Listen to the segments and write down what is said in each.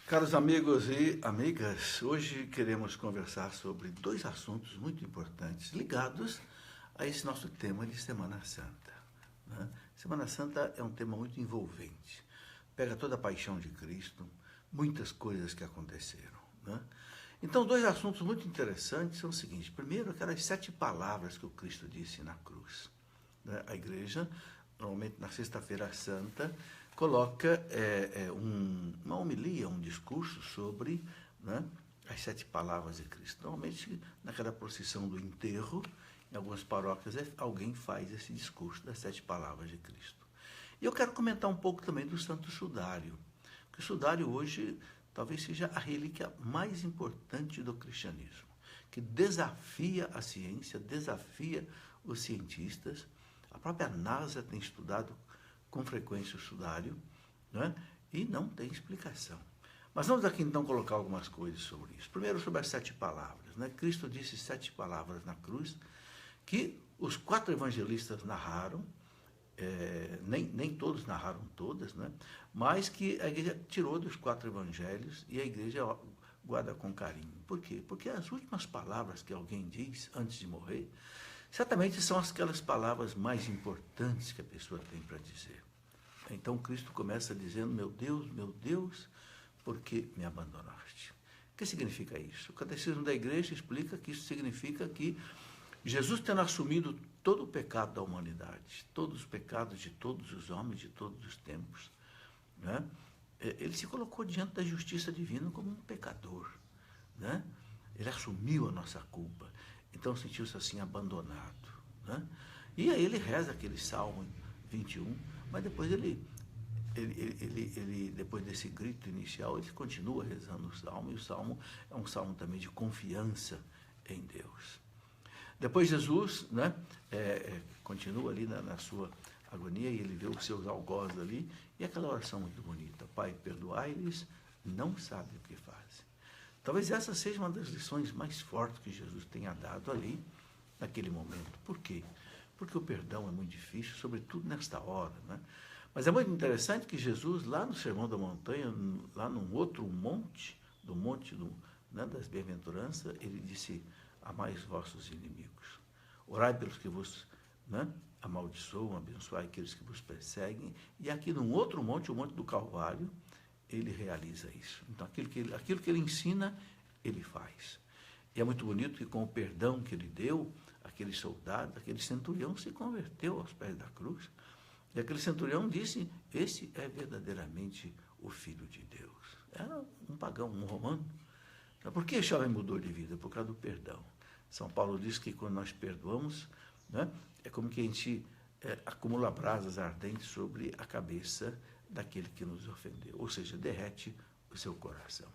Caros amigos e amigas, hoje queremos conversar sobre dois assuntos muito importantes ligados a esse nosso tema de Semana Santa, né? Semana Santa é um tema muito envolvente, pega toda a paixão de Cristo, muitas coisas que aconteceram, né? Então, dois assuntos muito interessantes são os seguintes. Primeiro, aquelas 7 palavras que o Cristo disse na cruz, né? A igreja, normalmente na Sexta-feira Santa, coloca uma homilia, um discurso sobre, né, as 7 palavras de Cristo. Normalmente, naquela procissão do enterro, em algumas paróquias, alguém faz esse discurso das 7 palavras de Cristo. E eu quero comentar um pouco também do Santo Sudário, porque o Sudário hoje talvez seja a relíquia mais importante do cristianismo, que desafia a ciência, desafia os cientistas. A própria NASA tem estudado com frequência o Sudário, né? E não tem explicação. Mas vamos aqui então colocar algumas coisas sobre isso. Primeiro, sobre as 7 palavras, né? Cristo disse 7 palavras na cruz que os 4 evangelistas narraram, nem todos narraram todas, né? Mas que a igreja tirou dos 4 evangelhos e a igreja guarda com carinho. Por quê? Porque as últimas palavras que alguém diz antes de morrer certamente são aquelas palavras mais importantes que a pessoa tem para dizer. Então Cristo começa dizendo: meu Deus, por que me abandonaste? O que significa isso? O Catecismo da Igreja explica que isso significa que Jesus, tendo assumido todo o pecado da humanidade, todos os pecados de todos os homens de todos os tempos, né? Ele se colocou diante da justiça divina como um pecador, né? Ele assumiu a nossa culpa. Então sentiu-se assim abandonado, né? E aí ele reza aquele Salmo 21, mas depois depois desse grito inicial, ele continua rezando o Salmo, e o Salmo é um Salmo também de confiança em Deus. Depois Jesus, né, continua ali na sua agonia, e ele vê os seus algozes ali, e aquela oração muito bonita: Pai, perdoai-lhes, não sabem o que fazem. Talvez essa seja uma das lições mais fortes que Jesus tenha dado ali, naquele momento. Por quê? Porque o perdão é muito difícil, sobretudo nesta hora, né? Mas é muito interessante que Jesus, lá no Sermão da Montanha, lá num outro monte, né, das Bem-aventuranças, ele disse: amai os vossos inimigos, orai pelos que vos, né, amaldiçoam, abençoai aqueles que vos perseguem. E aqui num outro monte, o Monte do Calvário, ele realiza isso. Então, aquilo que ele ensina, ele faz. E é muito bonito que, com o perdão que ele deu, aquele soldado, aquele centurião se converteu aos pés da cruz. E aquele centurião disse: esse é verdadeiramente o Filho de Deus. Era um pagão, um romano. Por que esse homem mudou de vida? Por causa do perdão. São Paulo diz que quando nós perdoamos, né, é como que a gente acumula brasas ardentes sobre a cabeça daquele que nos ofendeu, ou seja, derrete o seu coração.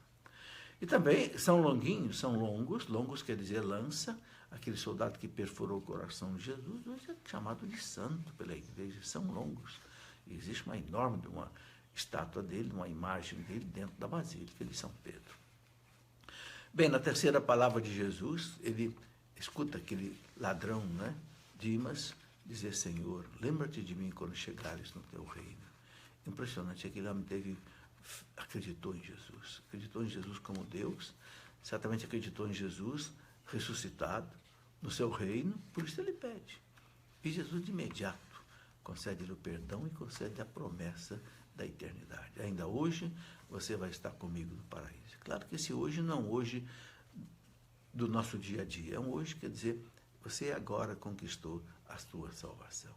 E também são longos quer dizer lança. Aquele soldado que perfurou o coração de Jesus hoje é chamado de santo pela igreja. São longos. E existe uma estátua dele, uma imagem dele dentro da Basílica de São Pedro. Bem, na terceira palavra de Jesus, ele escuta aquele ladrão, né, Dimas, dizer: Senhor, lembra-te de mim quando chegares no teu reino. Impressionante, aquele homem acreditou em Jesus como Deus, certamente acreditou em Jesus ressuscitado no seu reino, por isso ele pede. E Jesus de imediato concede-lhe o perdão e concede a promessa da eternidade. Ainda hoje você vai estar comigo no paraíso. Claro que esse hoje não é um hoje do nosso dia a dia, é um hoje, quer dizer, você agora conquistou a sua salvação.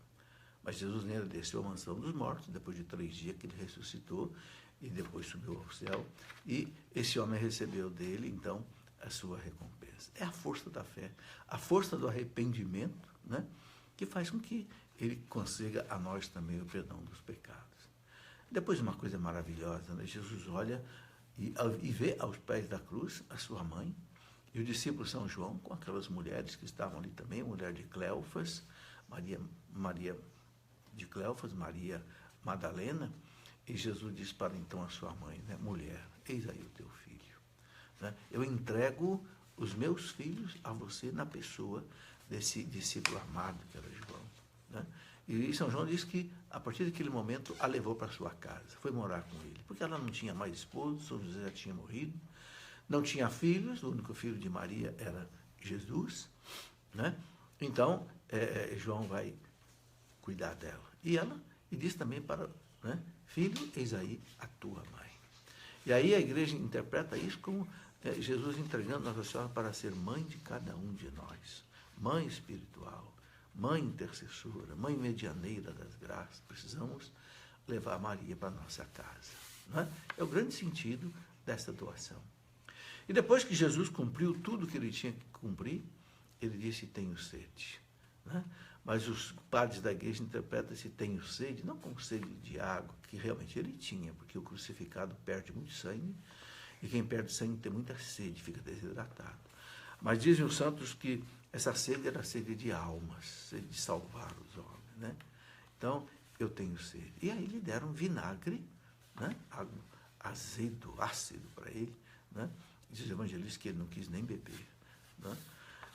Mas Jesus nele desceu à mansão dos mortos, depois de 3 dias que ele ressuscitou, e depois subiu ao céu, e esse homem recebeu dele, então, a sua recompensa. É a força da fé, a força do arrependimento, né, que faz com que ele consiga a nós também o perdão dos pecados. Depois, uma coisa maravilhosa, né, Jesus olha e vê aos pés da cruz a sua mãe, e o discípulo São João, com aquelas mulheres que estavam ali também, a mulher de Cleofas, Maria de Cleofas, Maria Madalena, e Jesus diz para então a sua mãe, né, mulher, eis aí o teu filho. Né? Eu entrego os meus filhos a você na pessoa desse discípulo amado que era João. Né? E São João diz que, a partir daquele momento, a levou para sua casa, foi morar com ele, porque ela não tinha mais esposo, São José já tinha morrido, não tinha filhos, o único filho de Maria era Jesus, né? Então, João vai cuidar dela. E diz também para, né, filho, eis aí a tua mãe. E aí a igreja interpreta isso como Jesus entregando Nossa Senhora para ser mãe de cada um de nós. Mãe espiritual, mãe intercessora, mãe medianeira das graças. Precisamos levar Maria para a nossa casa. Né? É o grande sentido dessa doação. E depois que Jesus cumpriu tudo que ele tinha que cumprir, ele disse, tenho sede. Né? Mas os padres da igreja interpretam esse tenho sede, não como sede de água, que realmente ele tinha, porque o crucificado perde muito sangue, e quem perde sangue tem muita sede, fica desidratado. Mas dizem os santos que essa sede era sede de almas, sede de salvar os homens. Né? Então, eu tenho sede. E aí lhe deram vinagre, né? Algo azedo, ácido para ele. Né? Diz os evangelistas que ele não quis nem beber. Né?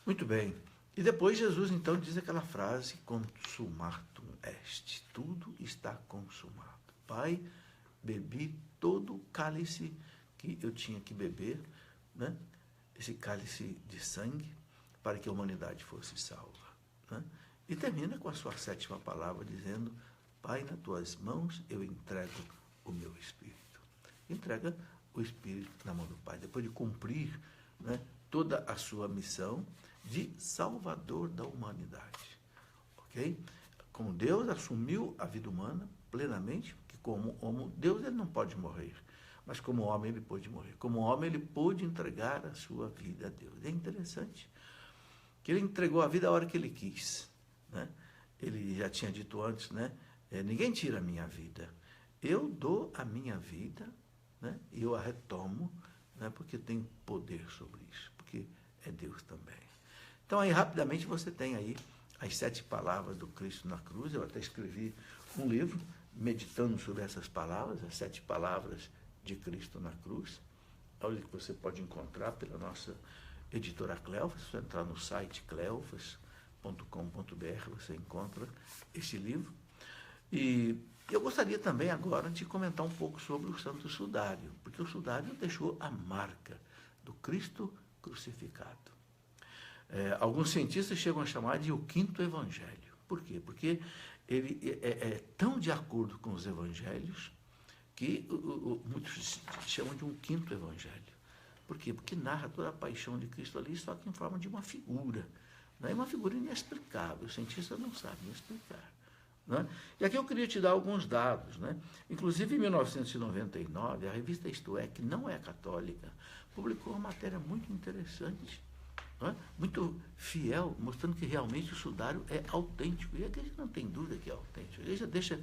Muito bem. E depois Jesus, então, diz aquela frase, consumatum est, tudo está consumado. Pai, bebi todo o cálice que eu tinha que beber, né? Esse cálice de sangue, para que a humanidade fosse salva. Né? E termina com a sua 7ª palavra, dizendo, Pai, nas tuas mãos eu entrego o meu Espírito. Entrega o Espírito na mão do Pai, depois de cumprir, né, toda a sua missão de salvador da humanidade. Ok? Como Deus assumiu a vida humana plenamente, que como homem, Deus ele não pode morrer, mas como homem ele pôde morrer. Como homem ele pôde entregar a sua vida a Deus. É interessante que ele entregou a vida a hora que ele quis. Né? Ele já tinha dito antes, né? Ninguém tira a minha vida. Eu dou a minha vida, né? E eu a retomo, né? Porque tenho poder sobre isso, porque é Deus também. Então, aí, rapidamente, você tem aí as 7 palavras do Cristo na cruz. Eu até escrevi um livro meditando sobre essas palavras, as 7 palavras de Cristo na cruz, onde você pode encontrar pela nossa editora Cleofas. Se você entrar no site cleofas.com.br, você encontra esse livro. E eu gostaria também agora de comentar um pouco sobre o Santo Sudário, porque o Sudário deixou a marca do Cristo crucificado. Alguns cientistas chegam a chamar de o 5º Evangelho. Por quê? Porque ele é tão de acordo com os Evangelhos que muitos chamam de um 5º Evangelho. Por quê? Porque narra toda a paixão de Cristo ali, só que em forma de uma figura. Né? Uma figura inexplicável, os cientistas não sabem explicar. Né? E aqui eu queria te dar alguns dados. Né? Inclusive, em 1999, a revista Isto É, que não é católica, publicou uma matéria muito interessante, né? Muito fiel, mostrando que realmente o sudário é autêntico. E a igreja não tem dúvida que é autêntico. A igreja deixa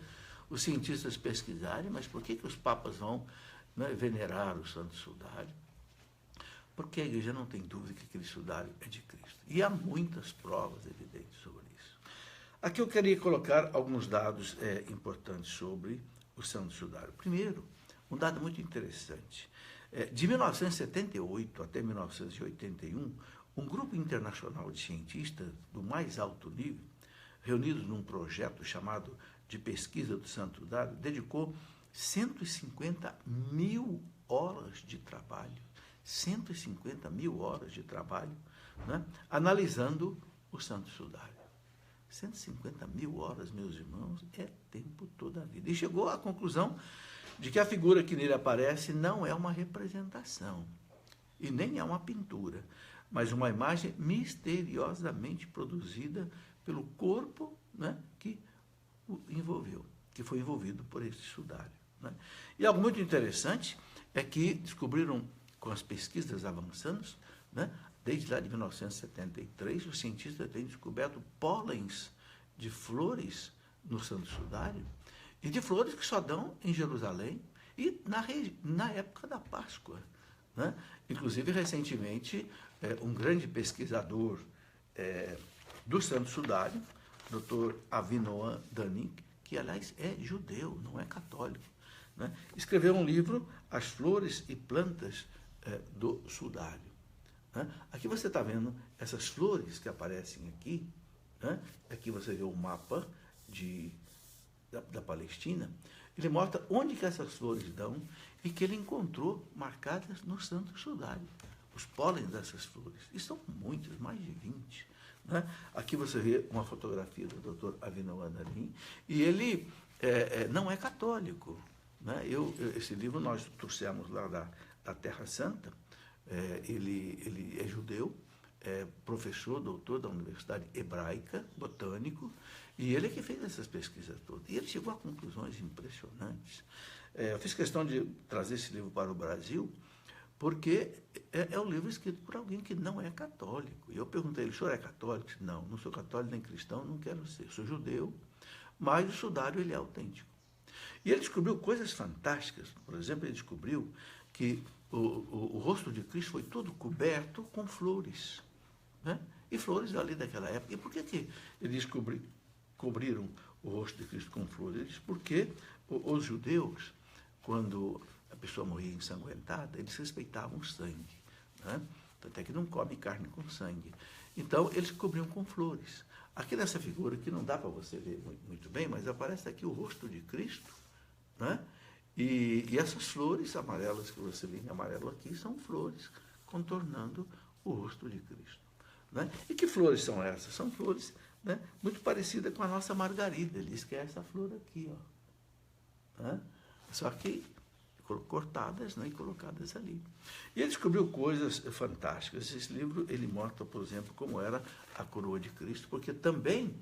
os cientistas pesquisarem, mas por que os papas vão, né, venerar o Santo Sudário? Porque a igreja não tem dúvida que aquele sudário é de Cristo. E há muitas provas evidentes sobre isso. Aqui eu queria colocar alguns dados importantes sobre o Santo Sudário. Primeiro, um dado muito interessante. De 1978 até 1981, um grupo internacional de cientistas do mais alto nível, reunidos num projeto chamado de pesquisa do Santo Sudário, dedicou 150 mil horas de trabalho, 150 mil horas de trabalho, né, analisando o Santo Sudário. 150 mil horas, meus irmãos, é tempo toda a vida. E chegou à conclusão de que a figura que nele aparece não é uma representação, e nem é uma pintura, mas uma imagem misteriosamente produzida pelo corpo, né, que o envolveu, que foi envolvido por esse sudário. Né? E algo muito interessante é que descobriram, com as pesquisas avançando, né, desde lá de 1973, os cientistas têm descoberto pólens de flores no Santo Sudário, e de flores que só dão em Jerusalém e na época da Páscoa. Né? Inclusive, recentemente, um grande pesquisador do Santo Sudário, Dr. Avinoam Danik, que, aliás, é judeu, não é católico, né, escreveu um livro, As Flores e Plantas do Sudário. Né? Aqui você está vendo essas flores que aparecem aqui. Né? Aqui você vê o mapa da Palestina, ele mostra onde que essas flores dão e que ele encontrou marcadas no Santo Sudário, os pólens dessas flores. E são muitas, mais de 20. Né? Aqui você vê uma fotografia do Dr. Avinoam Adalim, e ele não é católico. Né? Esse livro nós trouxemos lá da Terra Santa. Ele é judeu, professor, doutor da Universidade Hebraica, botânico, e ele é que fez essas pesquisas todas. E ele chegou a conclusões impressionantes. Eu fiz questão de trazer esse livro para o Brasil, porque é um livro escrito por alguém que não é católico. E eu perguntei a ele: o senhor é católico? Não, não sou católico nem cristão, não quero ser. Sou judeu, mas o sudário ele é autêntico. E ele descobriu coisas fantásticas. Por exemplo, ele descobriu que o rosto de Cristo foi todo coberto com flores. Né? E flores ali daquela época. E por que eles cobriram o rosto de Cristo com flores? Porque os judeus, quando a pessoa morria ensanguentada, eles respeitavam o sangue. Né? Até que não come carne com sangue. Então, eles cobriam com flores. Aqui nessa figura, que não dá para você ver muito bem, mas aparece aqui o rosto de Cristo. Né? E essas flores amarelas que você vê em amarelo aqui são flores contornando o rosto de Cristo. Né? E que flores são essas? São flores, né, muito parecidas com a nossa margarida. Ele diz que é essa flor aqui. Ó. Né? Só que cortadas, né, e colocadas ali. E ele descobriu coisas fantásticas. Esse livro ele mostra, por exemplo, como era a coroa de Cristo, porque também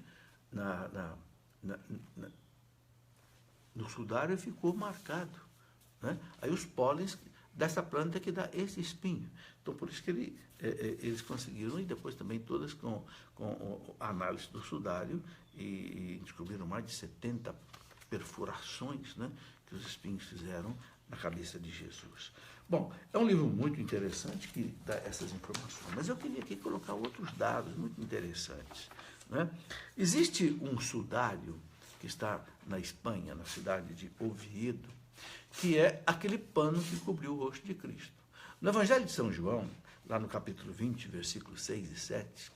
no sudário ficou marcado. Né? Aí os pólens dessa planta que dá esse espinho. Então, por isso que eles conseguiram, e depois também todas com a análise do sudário, e descobriram mais de 70 perfurações, né, que os espinhos fizeram na cabeça de Jesus. Bom, é um livro muito interessante que dá essas informações, mas eu queria aqui colocar outros dados muito interessantes. Né? Existe um sudário que está na Espanha, na cidade de Oviedo, que é aquele pano que cobriu o rosto de Cristo. No Evangelho de São João, lá no capítulo 20, versículos 6 e 7,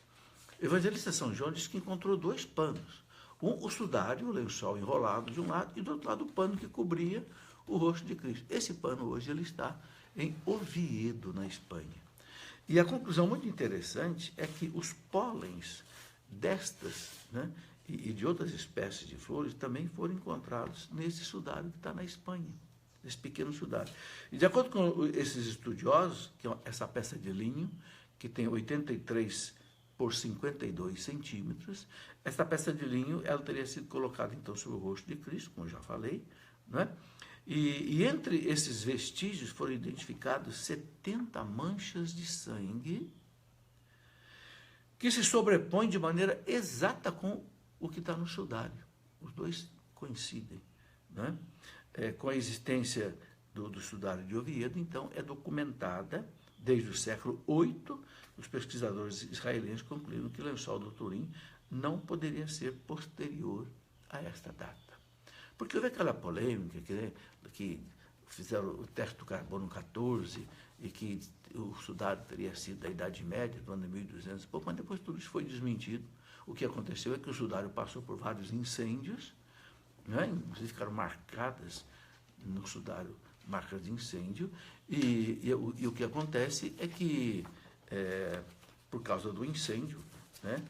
o evangelista São João diz que encontrou 2 panos. O sudário, o lençol enrolado de um lado, e do outro lado o pano que cobria o rosto de Cristo. Esse pano hoje ele está em Oviedo, na Espanha. E a conclusão muito interessante é que os pólens destas, né, e de outras espécies de flores também foram encontrados nesse sudário que está na Espanha, esse pequeno sudário. E de acordo com esses estudiosos, que é essa peça de linho, que tem 83 por 52 centímetros, essa peça de linho ela teria sido colocada então sobre o rosto de Cristo, como eu já falei, né? E entre esses vestígios foram identificados 70 manchas de sangue que se sobrepõem de maneira exata com o que está no sudário. Os dois coincidem. Né? Com a existência do sudário de Oviedo, então, é documentada desde o século VIII. Os pesquisadores israelenses concluíram que o lençol do Turim não poderia ser posterior a esta data. Porque houve aquela polêmica que fizeram o teste do carbono 14 e que o sudário teria sido da Idade Média, do ano 1200 e pouco, mas depois tudo isso foi desmentido. O que aconteceu é que o sudário passou por vários incêndios, né? Inclusive ficaram marcadas no sudário marcas de incêndio, e o que acontece é que, por causa do incêndio, né?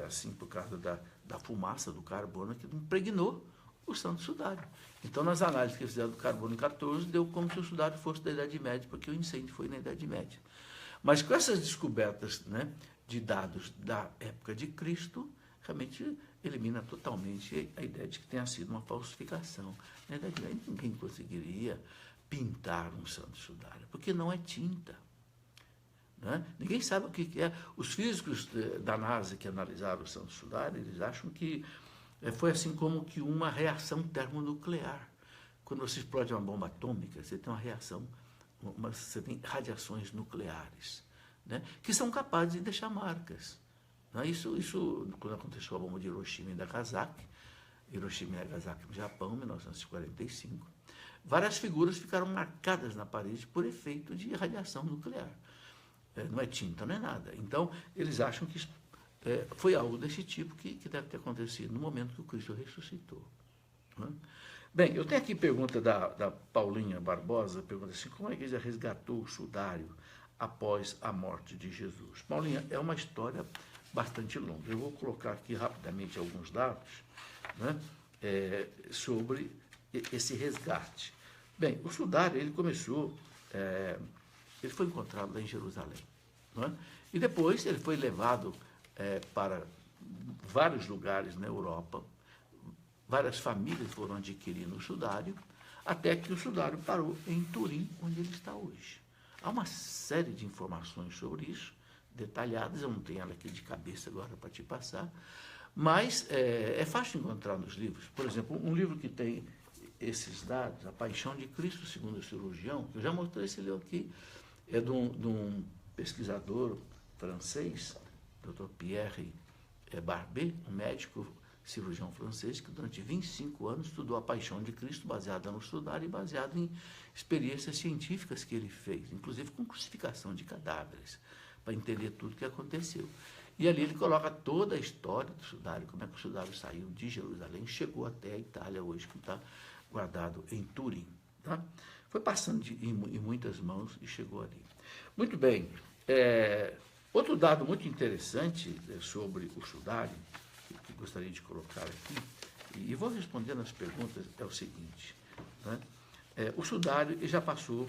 Assim, por causa da fumaça do carbono, que impregnou o santo sudário. Então, nas análises que fizeram do carbono 14, deu como se o sudário fosse da Idade Média, porque o incêndio foi na Idade Média. Mas com essas descobertas, né, de dados da época de Cristo, realmente elimina totalmente a ideia de que tenha sido uma falsificação. Na Idade Média, ninguém conseguiria pintar um santo sudário, porque não é tinta. Né? Ninguém sabe o que é. Os físicos da NASA que analisaram o santo sudário, eles acham que foi assim como que uma reação termonuclear. Quando você explode uma bomba atômica, você tem uma reação, você tem radiações nucleares, né, que são capazes de deixar marcas. Né? Isso, quando aconteceu a bomba de Hiroshima e Nagasaki no Japão, em 1945, várias figuras ficaram marcadas na parede por efeito de radiação nuclear. Não é tinta, não é nada. Então, eles acham que foi algo desse tipo que deve ter acontecido no momento que o Cristo ressuscitou. Né? Bem, eu tenho aqui pergunta da Paulinha Barbosa, pergunta assim, como a igreja resgatou o sudário após a morte de Jesus? Paulinha, é uma história bastante longa. Eu vou colocar aqui rapidamente alguns dados, né, sobre esse resgate. Bem, o sudário, ele começou, ele foi encontrado lá em Jerusalém, né, e depois ele foi levado para vários lugares na Europa. Várias famílias foram adquirindo o sudário, até que o sudário parou em Turim, onde ele está hoje. Há uma série de informações sobre isso, detalhadas, eu não tenho ela aqui de cabeça agora para te passar, mas é fácil encontrar nos livros. Por exemplo, um livro que tem esses dados, A Paixão de Cristo segundo o Cirurgião, que eu já mostrei esse livro aqui, é de um pesquisador francês, Dr. Pierre Barbet, um médico cirurgião francês que durante 25 anos estudou a Paixão de Cristo, baseada no sudário e baseado em experiências científicas que ele fez, inclusive com crucificação de cadáveres, para entender tudo o que aconteceu. E ali ele coloca toda a história do sudário, como é que o sudário saiu de Jerusalém, chegou até a Itália hoje, que está guardado em Turim. Tá? Foi passando em muitas mãos e chegou ali. Muito bem. Outro dado muito interessante sobre o sudário, que gostaria de colocar aqui, e vou respondendo as perguntas, é o seguinte, né? O sudário já passou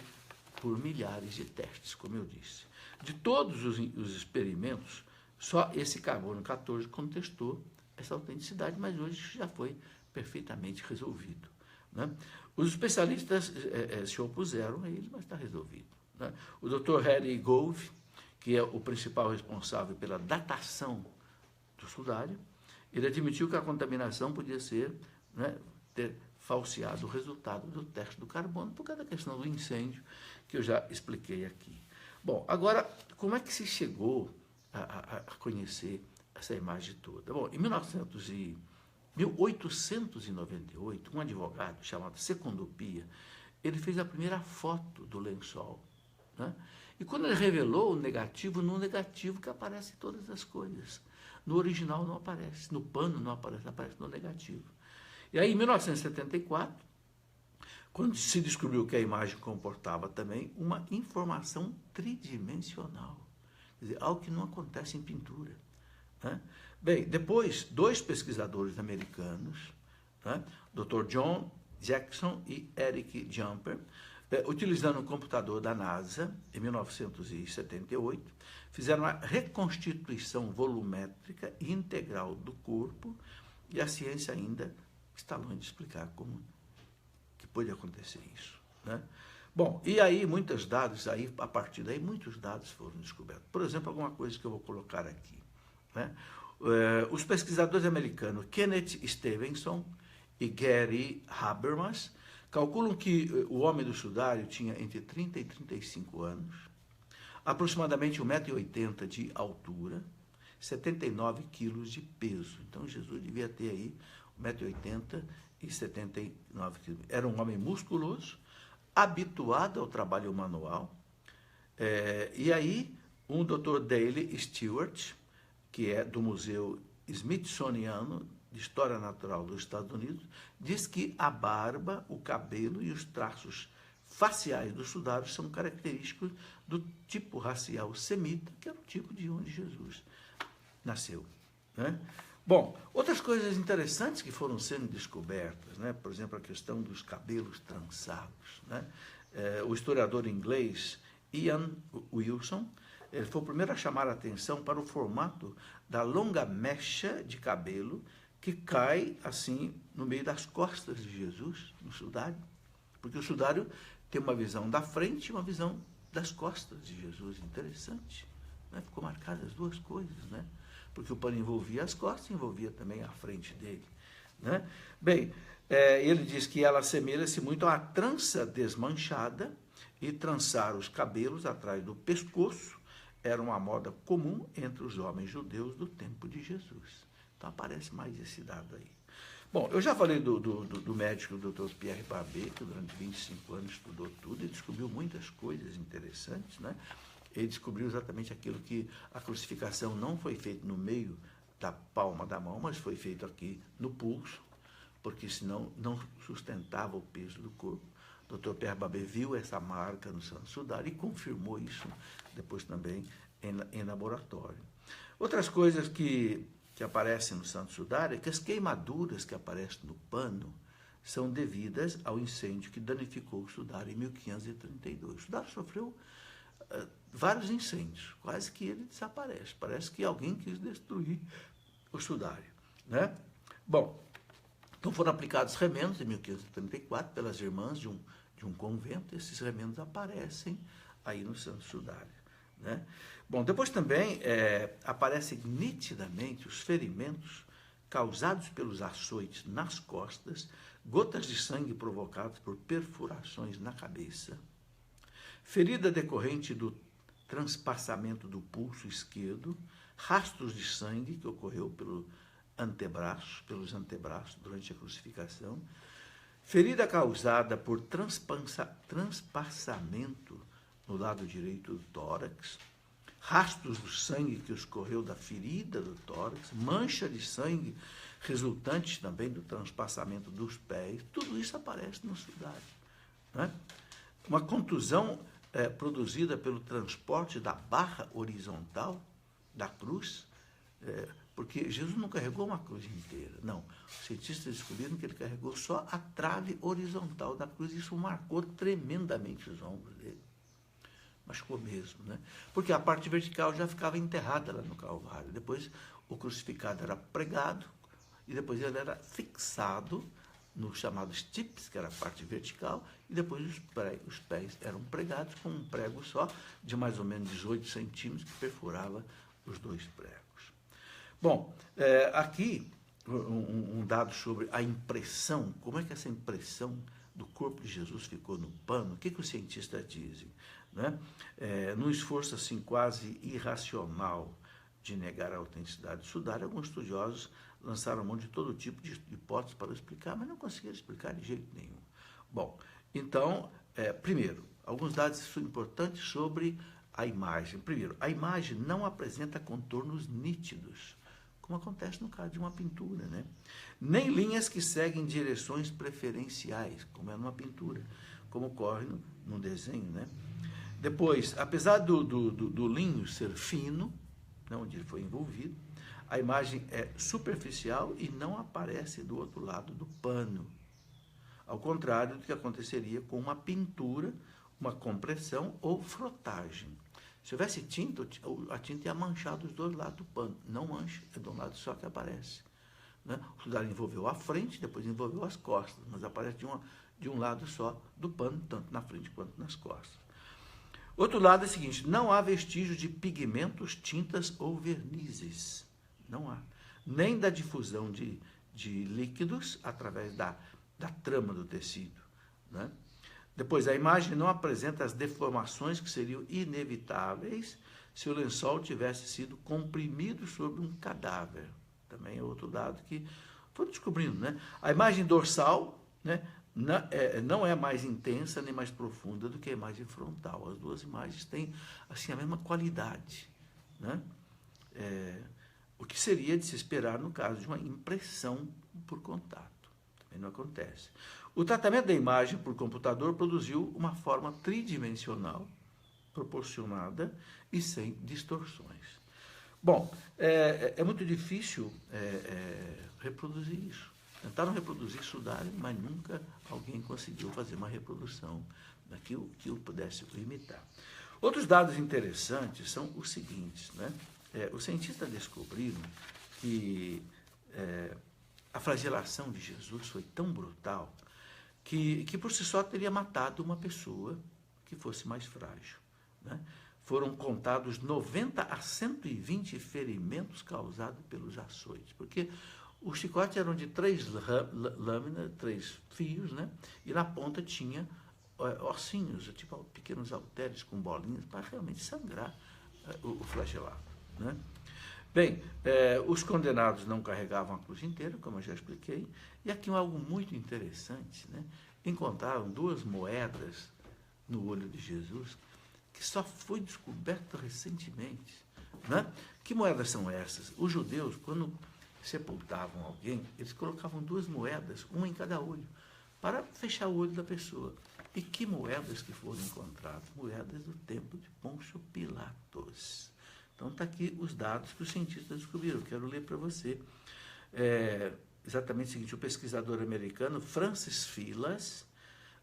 por milhares de testes, como eu disse. De todos os experimentos, só esse carbono 14 contestou essa autenticidade, mas hoje já foi perfeitamente resolvido. Né? Os especialistas se opuseram a ele, mas está resolvido. Né? O Dr. Harry Gove, que é o principal responsável pela datação do sudário, ele admitiu que a contaminação podia ser, né, ter falseado o resultado do teste do carbono, por causa da questão do incêndio, que eu já expliquei aqui. Bom, agora, como é que se chegou a conhecer essa imagem toda? Bom, em 1898, um advogado chamado Secondo Pia, ele fez a primeira foto do lençol, né? E quando ele revelou o negativo, no negativo que aparecem todas as coisas. No original não aparece, no pano não aparece, aparece no negativo. E aí, em 1974, quando se descobriu que a imagem comportava também uma informação tridimensional, quer dizer, algo que não acontece em pintura. Né? Bem, depois, dois pesquisadores americanos, né, Dr. John Jackson e Eric Jumper, utilizando um computador da NASA, em 1978, fizeram uma reconstituição volumétrica e integral do corpo, e a ciência ainda está longe de explicar como que pode acontecer isso. Né? Bom, e aí muitos dados, a partir daí muitos dados foram descobertos. Por exemplo, alguma coisa que eu vou colocar aqui. Né? Os pesquisadores americanos Kenneth Stevenson e Gary Habermas calculam que o homem do sudário tinha entre 30 e 35 anos, aproximadamente 1,80 m de altura, 79 quilos de peso. Então, Jesus devia ter aí 1,80 m e 79 quilos. Era um homem musculoso, habituado ao trabalho manual. E aí, um Dr. Daley Stewart, que é do Museu Smithsoniano de História Natural dos Estados Unidos, diz que a barba, o cabelo e os traços faciais do sudário são característicos do tipo racial semita, que era o tipo de onde Jesus nasceu. Né? Bom, outras coisas interessantes que foram sendo descobertas, né? Por exemplo, a questão dos cabelos trançados. Né? O historiador inglês Ian Wilson, ele foi o primeiro a chamar a atenção para o formato da longa mecha de cabelo que cai, assim, no meio das costas de Jesus, no sudário. Porque o sudário tem uma visão da frente e uma visão das costas de Jesus. Interessante. Né? Ficou marcadas as duas coisas, né? Porque o pano envolvia as costas e envolvia também a frente dele. Né? Bem, ele diz que ela assemelha-se muito à trança desmanchada, e trançar os cabelos atrás do pescoço era uma moda comum entre os homens judeus do tempo de Jesus. Então aparece mais esse dado aí. Bom, eu já falei do médico Dr. Pierre Barbet, que durante 25 anos estudou tudo e descobriu muitas coisas interessantes, né? ele descobriu exatamente aquilo, que a crucificação não foi feita no meio da palma da mão, mas foi feito aqui no pulso, porque senão não sustentava o peso do corpo. O Dr. Pierre Babet viu essa marca no Santo Sudário e confirmou isso depois também em laboratório. Outras coisas que aparecem no Santo Sudário é que as queimaduras que aparecem no pano são devidas ao incêndio que danificou o Sudário em 1532. O Sudário sofreu vários incêndios, quase que ele desaparece. Parece que alguém quis destruir o Sudário, né? Bom, então foram aplicados remendos em 1534 pelas irmãs de um convento. Esses remendos aparecem aí no Santo Sudário, né? Bom, depois também aparecem nitidamente os ferimentos causados pelos açoites nas costas, gotas de sangue provocadas por perfurações na cabeça, ferida decorrente do transpassamento do pulso esquerdo, rastros de sangue que ocorreu pelos antebraços durante a crucificação, ferida causada por transpassamento no lado direito do tórax, rastros do sangue que escorreu da ferida do tórax, mancha de sangue resultante também do transpassamento dos pés. Tudo isso aparece no sudário, né? Uma contusão produzida pelo transporte da barra horizontal da cruz, porque Jesus não carregou uma cruz inteira, não. Os cientistas descobriram que ele carregou só a trave horizontal da cruz. Isso marcou tremendamente os ombros dele. Machucou mesmo, né? Porque a parte vertical já ficava enterrada lá no Calvário. Depois o crucificado era pregado e depois ele era fixado nos chamados tips, que era a parte vertical, e depois os pés eram pregados com um prego só, de mais ou menos 18 centímetros, que perfurava os dois pregos. Bom, aqui um dado sobre a impressão, como é que essa impressão do corpo de Jesus ficou no pano. O que os cientistas dizem, né? Num esforço assim quase irracional de negar a autenticidade do sudário, alguns estudiosos lançaram mão de todo tipo de hipóteses para explicar, mas não conseguiram explicar de jeito nenhum. Bom, então, primeiro, alguns dados importantes sobre a imagem. Primeiro, a imagem não apresenta contornos nítidos, como acontece no caso de uma pintura, né? Nem linhas que seguem direções preferenciais, como é numa pintura, como ocorre no desenho, né? Depois, apesar do linho ser fino, onde ele foi envolvido, a imagem é superficial e não aparece do outro lado do pano, ao contrário do que aconteceria com uma pintura, uma compressão ou frotagem. Se houvesse tinta, a tinta ia manchar dos dois lados do pano. Não mancha, é de um lado só que aparece, né? O sudário envolveu a frente, depois envolveu as costas, mas aparece de um lado só do pano, tanto na frente quanto nas costas. Outro lado é o seguinte: não há vestígio de pigmentos, tintas ou vernizes. Não há. Nem da difusão de líquidos através da trama do tecido, né? Depois, a imagem não apresenta as deformações que seriam inevitáveis se o lençol tivesse sido comprimido sobre um cadáver. Também é outro dado que foi descobrindo, né? A imagem dorsal, né, não é mais intensa nem mais profunda do que a imagem frontal. As duas imagens têm assim, a mesma qualidade, né? O que seria de se esperar no caso de uma impressão por contato. Também não acontece. O tratamento da imagem por computador produziu uma forma tridimensional, proporcionada e sem distorções. Bom, é muito difícil reproduzir isso. Tentaram reproduzir sudário, mas nunca alguém conseguiu fazer uma reprodução daquilo que o pudesse imitar. Outros dados interessantes são os seguintes, né? Os cientistas descobriram que a flagelação de Jesus foi tão brutal que por si só teria matado uma pessoa que fosse mais frágil, né? Foram contados 90 a 120 ferimentos causados pelos açoites, porque os chicotes eram de 3 lâminas, 3 fios, né? E na ponta tinha ossinhos, tipo pequenos halteres com bolinhas, para realmente sangrar o flagelado, né? Bem, os condenados não carregavam a cruz inteira, como eu já expliquei, e aqui algo muito interessante, né? Encontraram 2 moedas no olho de Jesus que só foi descoberto recentemente. Né? Que moedas são essas? Os judeus, quando sepultavam alguém, eles colocavam 2 moedas, uma em cada olho, para fechar o olho da pessoa. E que moedas que foram encontradas? Moedas do tempo de Pôncio Pilatos. Então, está aqui os dados que os cientistas descobriram. Eu quero ler para você. Exatamente o seguinte: o pesquisador americano Francis Filas,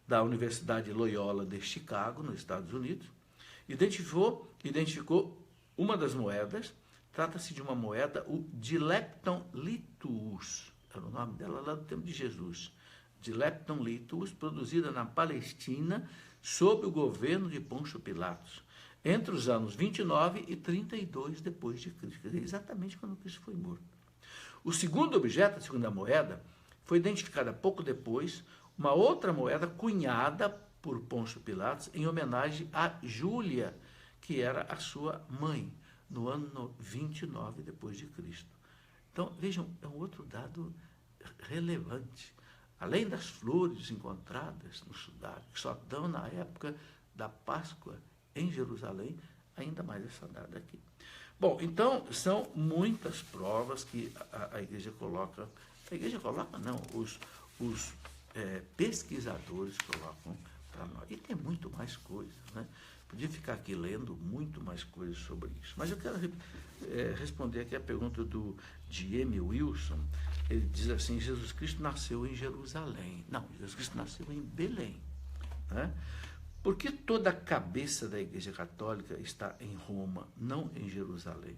da Universidade Loyola de Chicago, nos Estados Unidos, identificou uma das moedas. Trata-se de uma moeda, o Dilepton Lituus, era o nome dela lá do tempo de Jesus. Dilepton Lituus, produzida na Palestina sob o governo de Pôncio Pilatos, entre os anos 29 e 32 depois de Cristo, quer dizer, exatamente quando Cristo foi morto. O segundo objeto, a segunda moeda, foi identificada pouco depois, uma outra moeda cunhada por Pôncio Pilatos em homenagem a Júlia, que era a sua mãe, no ano 29 depois de Cristo. Então, vejam, é um outro dado relevante. Além das flores encontradas no Sudário, que só dão na época da Páscoa em Jerusalém, ainda mais essa data aqui. Bom, então, são muitas provas que a igreja coloca. A igreja coloca, não, os pesquisadores colocam para nós. E tem muito mais coisas, né? Podia ficar aqui lendo muito mais coisas sobre isso. Mas eu quero responder aqui a pergunta de M. Wilson. Ele diz assim: Jesus Cristo nasceu em Jerusalém. Não, Jesus Cristo nasceu em Belém. Né? Por que toda a cabeça da Igreja Católica está em Roma, não em Jerusalém?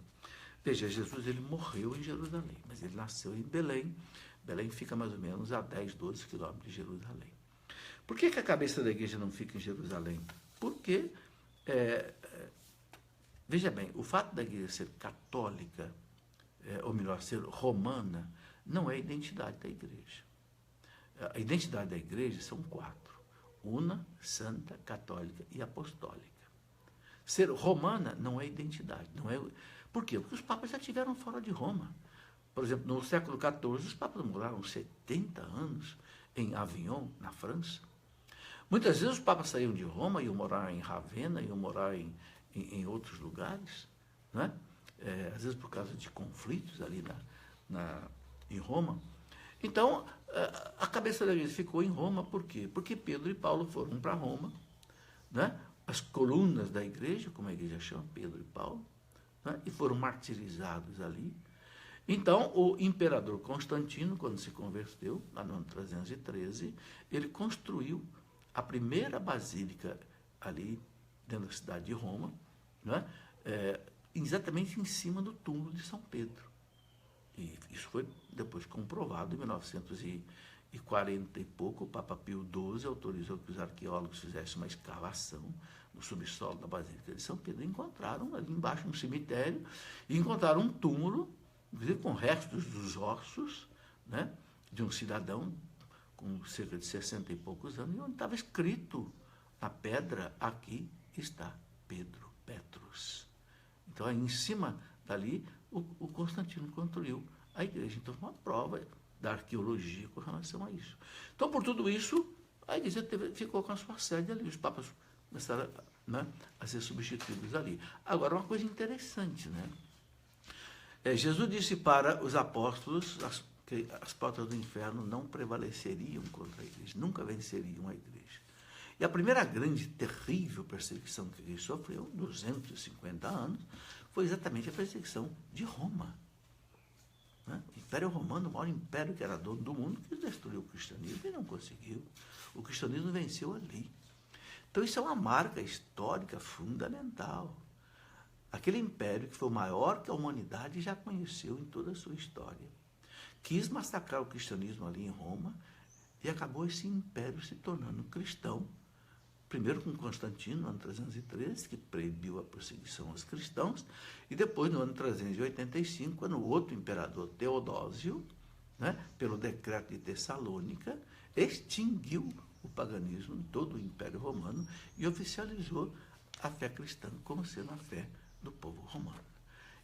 Veja, Jesus ele morreu em Jerusalém, mas ele nasceu em Belém. Belém fica mais ou menos a 10, 12 quilômetros de Jerusalém. Por que a cabeça da igreja não fica em Jerusalém? Porque, veja bem, o fato da igreja ser católica, ou melhor, ser romana, não é a identidade da igreja. A identidade da igreja são 4. Una, santa, católica e apostólica. Ser romana não é identidade. Não é... Por quê? Porque os papas já estiveram fora de Roma. Por exemplo, no século XIV, os papas moraram 70 anos em Avignon, na França. Muitas vezes os papas saíam de Roma, iam morar em Ravenna, iam morar em outros lugares, né? Às vezes por causa de conflitos ali em Roma. Então, a cabeça da igreja ficou em Roma, por quê? Porque Pedro e Paulo foram para Roma, né? As colunas da igreja, como a igreja chama, Pedro e Paulo, né? E foram martirizados ali. Então, o imperador Constantino, quando se converteu, lá no ano 313, ele construiu a primeira basílica ali dentro da cidade de Roma, né? Exatamente em cima do túmulo de São Pedro. E isso foi depois comprovado em 1940 e pouco. O Papa Pio XII autorizou que os arqueólogos fizessem uma escavação no subsolo da Basílica de São Pedro. E encontraram ali embaixo um cemitério, e encontraram um túmulo, inclusive com restos dos ossos, né, de um cidadão com cerca de 60 e poucos anos, e onde estava escrito na pedra: aqui está Pedro, Petrus. Então, aí em cima dali, o Constantino construiu a igreja. Então, foi uma prova da arqueologia com relação a isso. Então, por tudo isso, a igreja ficou com a sua sede ali. Os papas começaram, né, a ser substituídos ali. Agora, uma coisa interessante, né? Jesus disse para os apóstolos que as portas do inferno não prevaleceriam contra a igreja, nunca venceriam a igreja. E a primeira grande, terrível perseguição que a igreja sofreu, 250 anos, foi exatamente a perseguição de Roma. Né? O Império Romano, o maior império que era dono do mundo, que destruiu o cristianismo e não conseguiu. O cristianismo venceu ali. Então, isso é uma marca histórica fundamental. Aquele império que foi o maior que a humanidade já conheceu em toda a sua história, quis massacrar o cristianismo ali em Roma, e acabou esse império se tornando cristão, primeiro com Constantino, no ano 313, que proibiu a perseguição aos cristãos, e depois, no ano 385, quando o outro imperador, Teodósio, né, pelo decreto de Tessalônica, extinguiu o paganismo em todo o Império Romano e oficializou a fé cristã como sendo a fé do povo romano.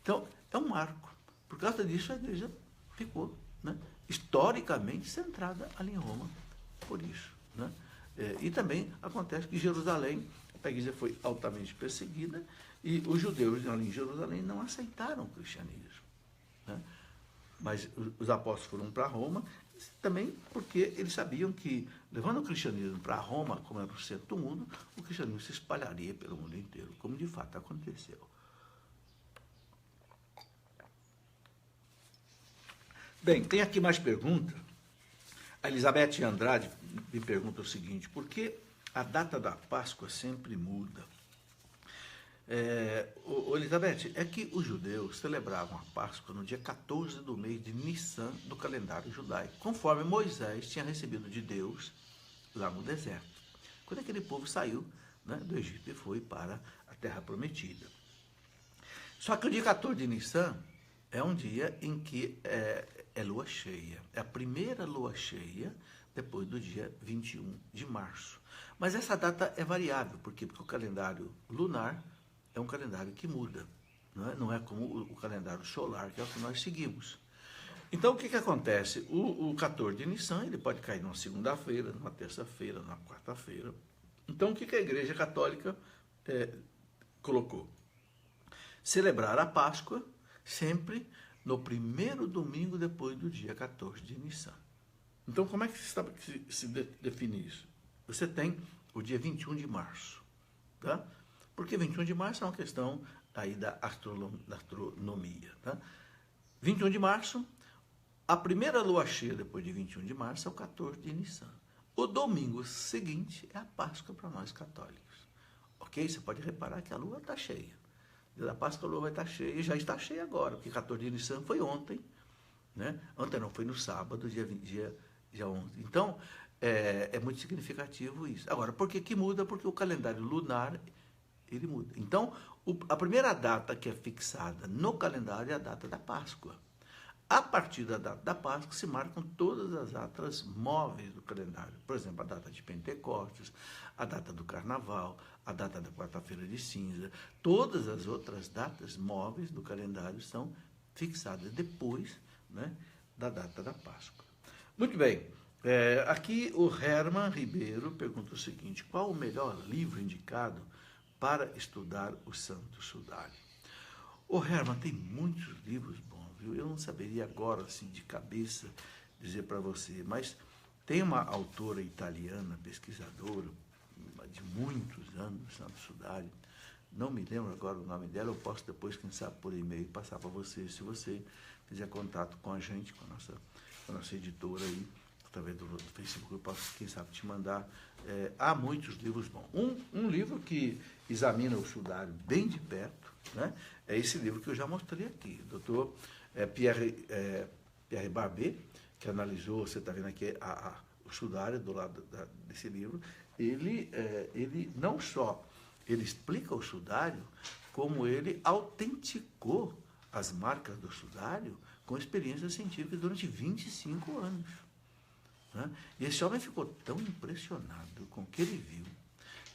Então, é um marco. Por causa disso, a igreja ficou, né, historicamente centrada ali em Roma, por isso. Né? E também acontece que Jerusalém a igreja foi altamente perseguida e os judeus ali em Jerusalém não aceitaram o cristianismo, né? Mas os apóstolos foram para Roma, também porque eles sabiam que, levando o cristianismo para Roma, como era o centro do mundo, o cristianismo se espalharia pelo mundo inteiro, como de fato aconteceu. Bem, tem aqui mais perguntas. A Elizabeth Andrade me pergunta o seguinte: por que a data da Páscoa sempre muda? Elizabeth, é que os judeus celebravam a Páscoa no dia 14 do mês de Nissan do calendário judaico, conforme Moisés tinha recebido de Deus lá no deserto, quando aquele povo saiu, né, do Egito e foi para a Terra Prometida. Só que o dia 14 de Nissan é um dia em que é lua cheia, é a primeira lua cheia depois do dia 21 de março. Mas essa data é variável, porque o calendário lunar é um calendário que muda, não é como o calendário solar, que é o que nós seguimos. Então, o que acontece? O 14 de Nissan, ele pode cair numa segunda-feira, numa terça-feira, numa quarta-feira. Então, o que a Igreja Católica colocou? Celebrar a Páscoa sempre no primeiro domingo depois do dia 14 de Nissan. Então, como é que se define isso? Você tem o dia 21 de março, tá? Porque 21 de março é uma questão aí da astronomia, tá? 21 de março, a primeira lua cheia depois de 21 de março é o 14 de Nissan. O domingo seguinte é a Páscoa para nós católicos. Ok? Você pode reparar que a lua está cheia. Dia da Páscoa a lua vai estar cheia, e já está cheia agora, porque 14 de Nissan foi ontem, né? Ontem não, foi no sábado, dia 11. Então, é muito significativo isso. Agora, por que muda? Porque o calendário lunar, ele muda. Então, a primeira data que é fixada no calendário é a data da Páscoa. A partir da data da Páscoa se marcam todas as datas móveis do calendário. Por exemplo, a data de Pentecostes, a data do Carnaval, a data da Quarta-feira de Cinza. Todas as outras datas móveis do calendário são fixadas depois, né, da data da Páscoa. Muito bem. Aqui o Herman Ribeiro pergunta o seguinte: qual o melhor livro indicado para estudar o Santo Sudário? O Herman, tem muitos livros bons, viu? Eu não saberia agora, assim, de cabeça, dizer para você, mas tem uma autora italiana, pesquisadora, de muitos anos no Santo Sudário, não me lembro agora o nome dela, eu posso depois, quem sabe, por e-mail, passar para você, se você fizer contato com a gente, com a nossa editora aí, através do Facebook, eu posso, quem sabe, te mandar. Há muitos livros bons. Um livro que examina o sudário bem de perto, né, é esse livro que eu já mostrei aqui, doutor Pierre Barbet, que analisou, você está vendo aqui o sudário do lado desse livro. Ele não só ele explica o sudário, como ele autenticou as marcas do sudário com experiências científicas durante 25 anos. Né? E esse homem ficou tão impressionado com o que ele viu,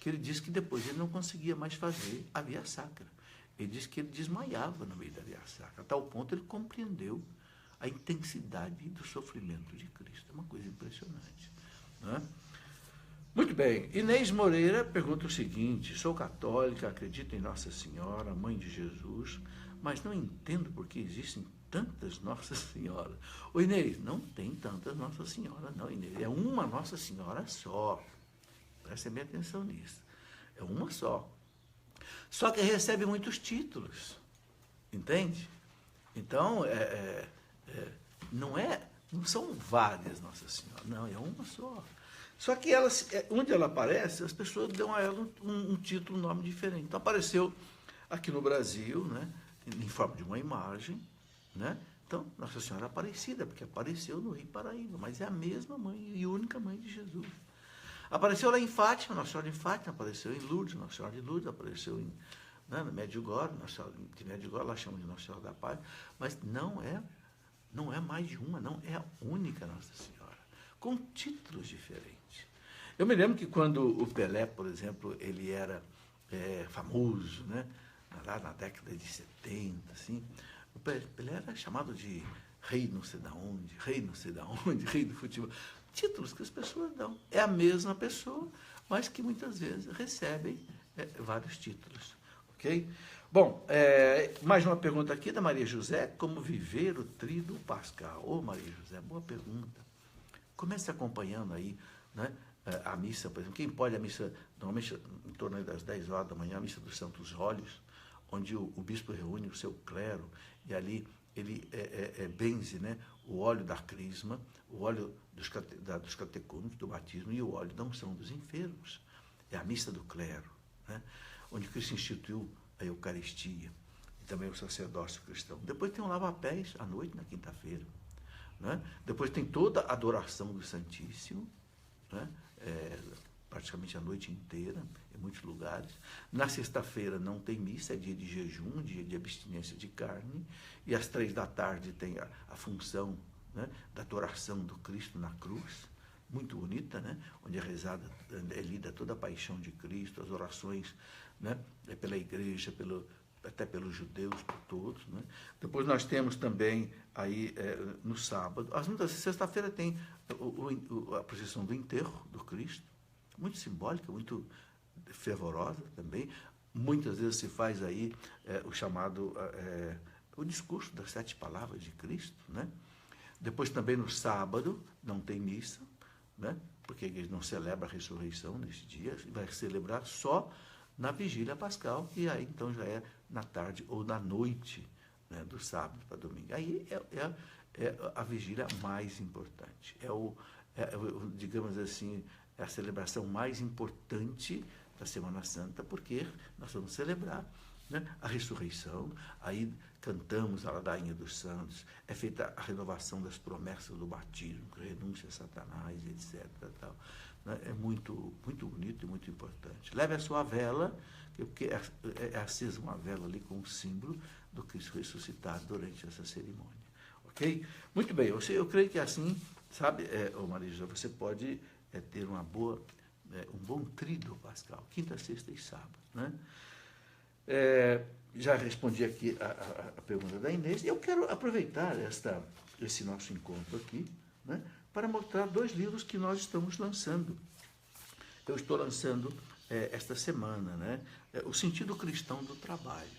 que ele disse que depois ele não conseguia mais fazer a via sacra. Ele disse que ele desmaiava no meio da via sacra, a tal ponto ele compreendeu a intensidade do sofrimento de Cristo. É uma coisa impressionante. Né? Muito bem. Inês Moreira pergunta o seguinte: sou católica, acredito em Nossa Senhora, Mãe de Jesus, mas não entendo por que existem tantas Nossas Senhoras. Ô Inês, não tem tantas Nossas Senhoras, não, Inês. É uma Nossa Senhora só. Preste bem atenção nisso. É uma só. Só que recebe muitos títulos. Entende? Então, não são várias Nossas Senhoras, não, é uma só. Só que onde ela aparece, as pessoas dão a ela um título, um nome diferente. Então, apareceu aqui no Brasil, né, em forma de uma imagem, né? Então, Nossa Senhora Aparecida, porque apareceu no Rio Paraíba, mas é a mesma mãe e única mãe de Jesus. Apareceu lá em Fátima, Nossa Senhora de Fátima, apareceu em Lourdes, Nossa Senhora de Lourdes, apareceu no Medjugorje, Nossa Senhora de Medjugorje, lá chamam de Nossa Senhora da Paz, mas não é mais de uma, não, é a única Nossa Senhora, com títulos diferentes. Eu me lembro que quando o Pelé, por exemplo, ele era famoso, né, lá na década de 70, assim, o Pelé era chamado de rei não sei da onde, rei do futebol. Títulos que as pessoas dão. É a mesma pessoa, mas que muitas vezes recebem vários títulos. Ok? Bom, mais uma pergunta aqui da Maria José. Como viver o Tríduo Pascal? Ô, Maria José, boa pergunta. Comece acompanhando aí, né, a missa, por exemplo. Quem pode a missa, normalmente em torno das 10 horas da manhã, a missa dos Santos Óleos, onde o bispo reúne o seu clero e ali ele benze, né, o óleo da crisma, o óleo dos catecúmenos, do batismo e o óleo da unção dos enfermos. É a missa do clero, né, onde Cristo instituiu a Eucaristia e também o sacerdócio cristão. Depois tem um lava-pés à noite, na quinta-feira. Né? Depois tem toda a adoração do Santíssimo, né? Praticamente a noite inteira, em muitos lugares. Na sexta-feira não tem missa, é dia de jejum, dia de abstinência de carne, e às 3 da tarde tem a função, né, da adoração do Cristo na cruz, muito bonita, né? Onde é lida toda a paixão de Cristo, as orações, né, pela igreja, até pelos judeus, por todos. Né? Depois nós temos também, aí no sábado, sexta-feira tem a procissão do enterro do Cristo, muito simbólica, muito fervorosa também. Muitas vezes se faz aí o chamado, o discurso das 7 palavras de Cristo. Né? Depois também no sábado não tem missa, né? Porque a igreja não celebra a ressurreição nesse dia, vai celebrar só na vigília pascal, e aí então já é na tarde ou na noite, né, do sábado para domingo. Aí é a vigília mais importante. Digamos assim, é a celebração mais importante da Semana Santa, porque nós vamos celebrar, né, a ressurreição. Aí cantamos a ladainha dos santos, é feita a renovação das promessas do batismo, renúncia a Satanás, etc. Tal. É muito, muito bonito e muito importante. Leve a sua vela, porque é acesa uma vela ali com o símbolo do Cristo ressuscitado durante essa cerimônia. Ok? Muito bem, eu creio que assim, sabe, Maria José, você pode ter um bom tríduo pascal, quinta, sexta e sábado. Né? Já respondi aqui a pergunta da Inês, e eu quero aproveitar esse nosso encontro aqui, né, para mostrar 2 livros que nós estamos lançando. Eu estou lançando esta semana, né, O Sentido Cristão do Trabalho.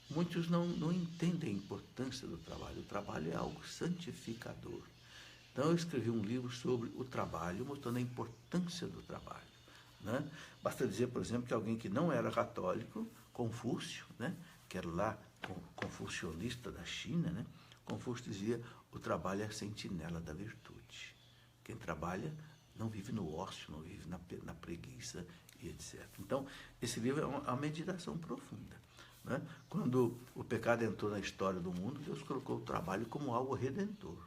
Muitos não entendem a importância do trabalho. O trabalho é algo santificador. Então, eu escrevi um livro sobre o trabalho, mostrando a importância do trabalho. Né? Basta dizer, por exemplo, que alguém que não era católico, Confúcio, né, que era lá confucionista da China, né, Confúcio dizia: o trabalho é a sentinela da virtude. Quem trabalha não vive no ócio, não vive na preguiça e etc. Então, esse livro é uma meditação profunda. Né? Quando o pecado entrou na história do mundo, Deus colocou o trabalho como algo redentor.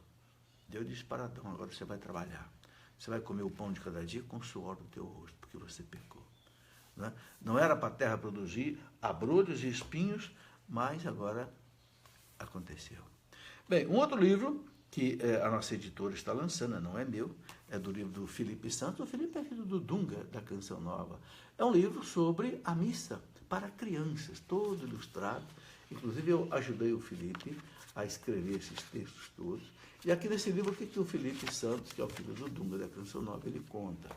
Deus disse para Adão: agora você vai trabalhar. Você vai comer o pão de cada dia com o suor do teu rosto, porque você pecou. Né? Não era para a terra produzir abrolhos e espinhos, mas agora aconteceu. Bem, um outro livro que a nossa editora está lançando, não é meu, é do livro do Felipe Santos. O Felipe é filho do Dunga, da Canção Nova. É um livro sobre a missa para crianças, todo ilustrado. Inclusive, eu ajudei o Felipe a escrever esses textos todos. E aqui nesse livro, o que o Felipe Santos, que é o filho do Dunga, da Canção Nova, ele conta?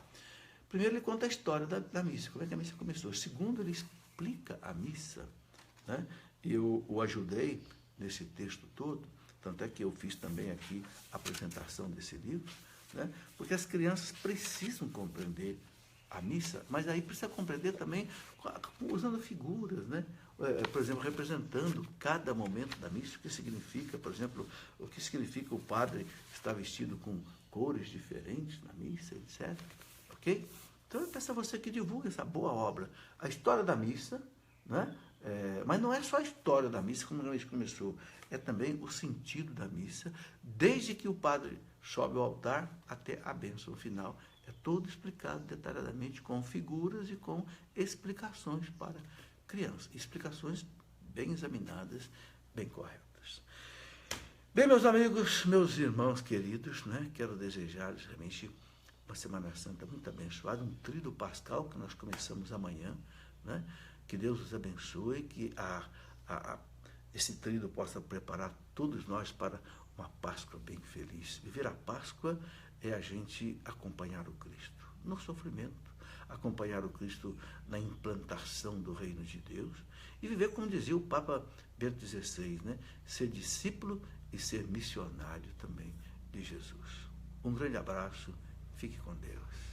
Primeiro, ele conta a história da missa, como é que a missa começou. Segundo, ele explica a missa. Né? Eu o ajudei nesse texto todo, tanto é que eu fiz também aqui a apresentação desse livro, né? Porque as crianças precisam compreender a missa, mas aí precisa compreender também usando figuras, né? Por exemplo, representando cada momento da missa, o que significa, por exemplo, o que significa o padre estar vestido com cores diferentes na missa, etc. Ok? Então eu peço a você que divulgue essa boa obra, a história da missa, né? Mas não é só a história da missa, como a gente começou, é também o sentido da missa, desde que o padre sobe ao altar até a bênção final. É todo explicado detalhadamente, com figuras e com explicações para crianças. Explicações bem examinadas, bem corretas. Bem, meus amigos, meus irmãos queridos, né, quero desejar-lhes realmente uma Semana Santa muito abençoada, um tríduo pascal que nós começamos amanhã, né? Que Deus os abençoe, que esse tríduo possa preparar todos nós para uma Páscoa bem feliz. Viver a Páscoa é a gente acompanhar o Cristo no sofrimento, acompanhar o Cristo na implantação do reino de Deus e viver, como dizia o Papa Bento XVI, né? Ser discípulo e ser missionário também de Jesus. Um grande abraço, fique com Deus.